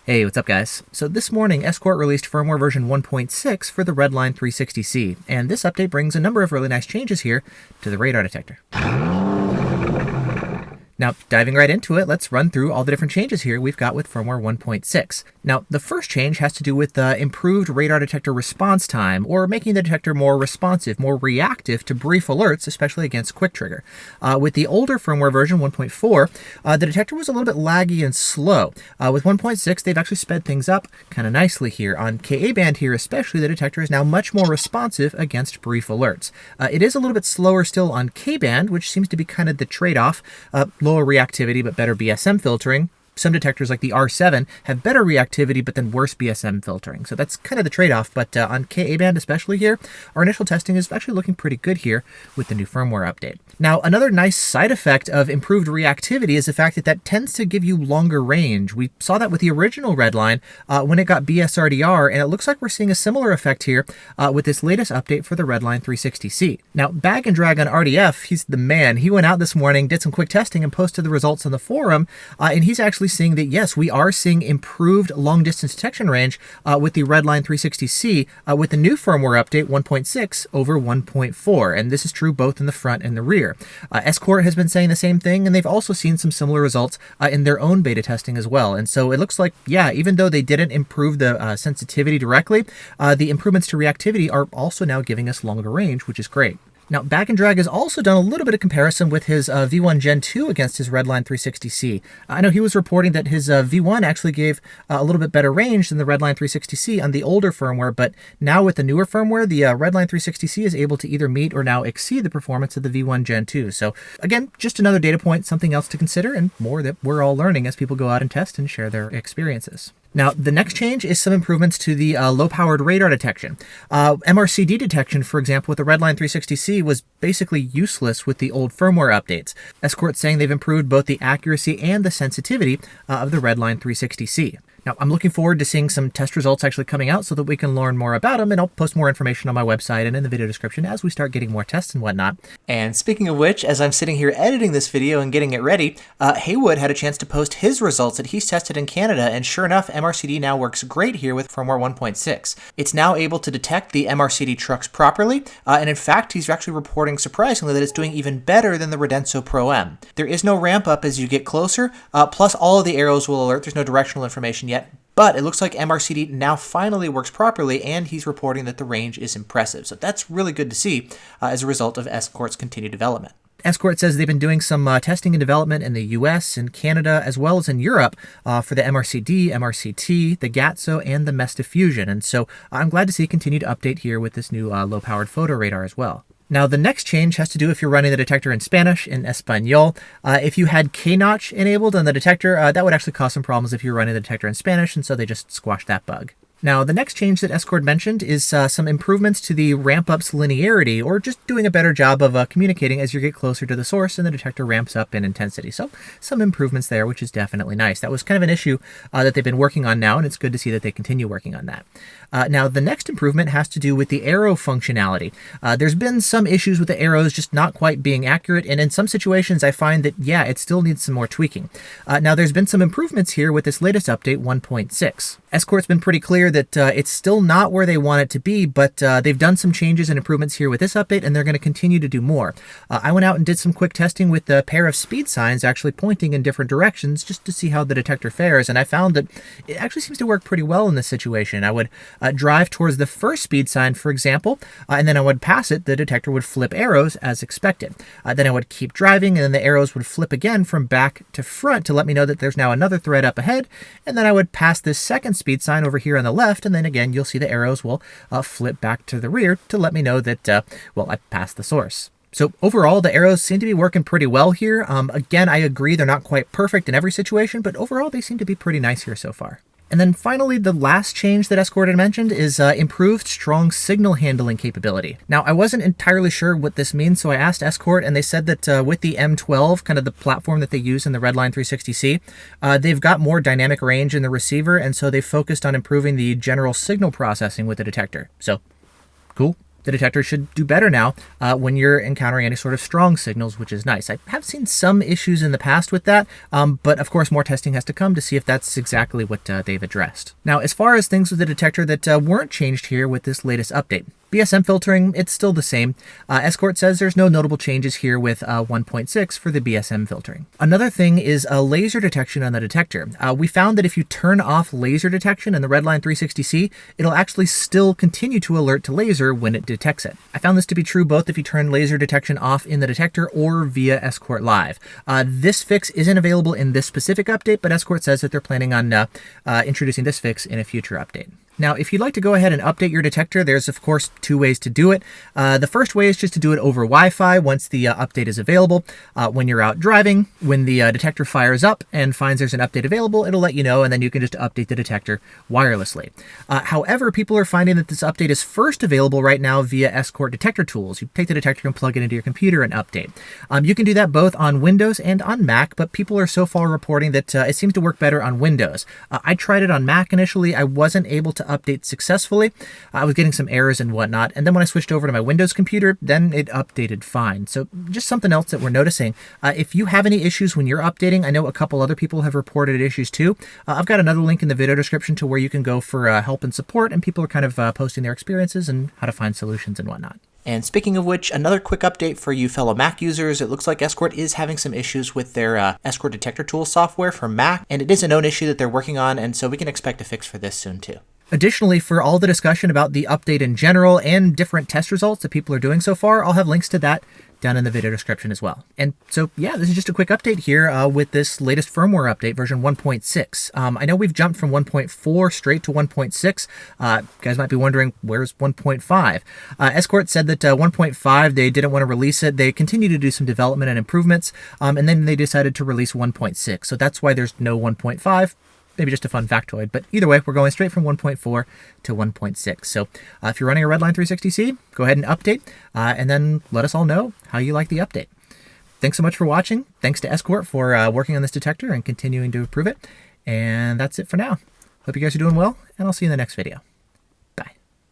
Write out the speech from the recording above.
Hey, what's up guys? So this morning, Escort released firmware version 1.6 for the Redline 360c, and this update brings a number of really nice changes here to the radar detector. Now, diving right into it, let's run through all the different changes here we've got with firmware 1.6. Now, the first change has to do with the improved radar detector response time, or making the detector more responsive, more reactive to brief alerts, especially against quick trigger. With the older firmware version 1.4, the detector was a little bit laggy and slow. With 1.6, they've actually sped things up kind of nicely here. On Ka band here especially, the detector is now much more responsive against brief alerts. It is a little bit slower still on K band, which seems to be kind of the trade-off. Lower reactivity, but better BSM filtering. Some detectors like the R7 have better reactivity, but then worse BSM filtering. So that's kind of the trade-off. But on Ka band, especially here, our initial testing is actually looking pretty good here with the new firmware update. Now, another nice side effect of improved reactivity is the fact that that tends to give you longer range. We saw that with the original Redline when it got BSRDR, and it looks like we're seeing a similar effect here with this latest update for the Redline 360c. Now, Bag and Drag on RDF, he's the man. He went out this morning, did some quick testing, and posted the results on the forum, and he's actually seeing that, yes, we are seeing improved long-distance detection range with the Redline 360c with the new firmware update 1.6 over 1.4, and this is true both in the front and the rear. Escort has been saying the same thing, and they've also seen some similar results in their own beta testing as well. And so it looks like, yeah, even though they didn't improve the sensitivity directly, the improvements to reactivity are also now giving us longer range, which is great. Now, Bag and Drag has also done a little bit of comparison with his V1 Gen 2 against his Redline 360c. I know he was reporting that his V1 actually gave a little bit better range than the Redline 360c on the older firmware, but now with the newer firmware, the Redline 360c is able to either meet or now exceed the performance of the V1 Gen 2. So again, just another data point, something else to consider, and more that we're all learning as people go out and test and share their experiences. Now, the next change is some improvements to the low-powered radar detection. MRCD detection, for example, with the Redline 360c was basically useless with the old firmware updates. Escort saying they've improved both the accuracy and the sensitivity of the Redline 360c. Now, I'm looking forward to seeing some test results actually coming out so that we can learn more about them, and I'll post more information on my website and in the video description as we start getting more tests and whatnot. And speaking of which, as I'm sitting here editing this video and getting it ready, Haywood had a chance to post his results that he's tested in Canada, and sure enough, MRCD now works great here with firmware 1.6. It's now able to detect the MRCD trucks properly, and in fact, he's actually reporting surprisingly that it's doing even better than the Redenso Pro M. There is no ramp up as you get closer, plus all of the arrows will alert. There's no directional information yet. But it looks like MRCD now finally works properly, and he's reporting that the range is impressive. So that's really good to see as a result of Escort's continued development. Escort says they've been doing some testing and development in the US and Canada, as well as in Europe for the MRCD, MRCT, the GATSO, and the MES diffusion. And so I'm glad to see a continued update here with this new low-powered photo radar as well. Now, the next change has to do if you're running the detector in Spanish, in Español. If you had K-notch enabled on the detector, that would actually cause some problems if you're running the detector in Spanish, and so they just squashed that bug. Now, the next change that Escort mentioned is some improvements to the ramp-up's linearity, or just doing a better job of communicating as you get closer to the source and the detector ramps up in intensity. So some improvements there, which is definitely nice. That was kind of an issue that they've been working on now, and it's good to see that they continue working on that. Now, the next improvement has to do with the arrow functionality. There's been some issues with the arrows just not quite being accurate, and in some situations I find that, yeah, it still needs some more tweaking. Now, there's been some improvements here with this latest update, 1.6. Escort's been pretty clear that it's still not where they want it to be, but they've done some changes and improvements here with this update, and they're going to continue to do more. I went out and did some quick testing with a pair of speed signs actually pointing in different directions just to see how the detector fares, and I found that it actually seems to work pretty well in this situation. I would drive towards the first speed sign, for example, and then I would pass it, the detector would flip arrows as expected. Then I would keep driving, and then the arrows would flip again from back to front to let me know that there's now another thread up ahead, and then I would pass this second speed sign over here on the left, and then again you'll see the arrows will flip back to the rear to let me know that, well, I passed the source. So overall, the arrows seem to be working pretty well here. Again, I agree they're not quite perfect in every situation, but overall they seem to be pretty nice here so far. And then finally, the last change that Escort had mentioned is improved strong signal handling capability. Now, I wasn't entirely sure what this means, so I asked Escort, and they said that with the M12, kind of the platform that they use in the Redline 360c, they've got more dynamic range in the receiver, and so they focused on improving the general signal processing with the detector. So, cool. the detector should do better now when you're encountering any sort of strong signals, which is nice. I have seen some issues in the past with that, but of course more testing has to come to see if that's exactly what they've addressed. Now, as far as things with the detector that weren't changed here with this latest update, BSM filtering, it's still the same. Escort says there's no notable changes here with 1.6 for the BSM filtering. Another thing is laser detection on the detector. We found that if you turn off laser detection in the Redline 360c, it'll actually still continue to alert to laser when it detects it. I found this to be true both if you turn laser detection off in the detector or via Escort Live. This fix isn't available in this specific update, but Escort says that they're planning on introducing this fix in a future update. Now, if you'd like to go ahead and update your detector, there's of course two ways to do it. The first way is just to do it over Wi-Fi once the update is available. When you're out driving, when the detector fires up and finds there's an update available, it'll let you know, and then you can just update the detector wirelessly. However, people are finding that this update is first available right now via Escort detector tools. You take the detector and plug it into your computer and update. You can do that both on Windows and on Mac, but people are so far reporting that it seems to work better on Windows. I tried it on Mac initially. I wasn't able to update successfully. I was getting some errors and whatnot, and then when I switched over to my Windows computer, then it updated fine. So just something else that we're noticing. If you have any issues when you're updating, I know a couple other people have reported issues too. I've got another link in the video description to where you can go for help and support, and people are kind of posting their experiences and how to find solutions and whatnot. And speaking of which, another quick update for you fellow Mac users. It looks like Escort is having some issues with their Escort Detector Tool software for Mac, and it is a known issue that they're working on, and so we can expect a fix for this soon too. Additionally, for all the discussion about the update in general and different test results that people are doing so far, I'll have links to that down in the video description as well. And so, yeah, this is just a quick update here with this latest firmware update, version 1.6. I know we've jumped from 1.4 straight to 1.6. You guys might be wondering, where's 1.5? Escort said that 1.5, they didn't want to release it. They continued to do some development and improvements, and then they decided to release 1.6. So that's why there's no 1.5. Maybe just a fun factoid, but either way, we're going straight from 1.4 to 1.6. So if you're running a Redline 360c, go ahead and update, and then let us all know how you like the update. Thanks so much for watching. Thanks to Escort for working on this detector and continuing to improve it. And that's it for now. Hope you guys are doing well, and I'll see you in the next video.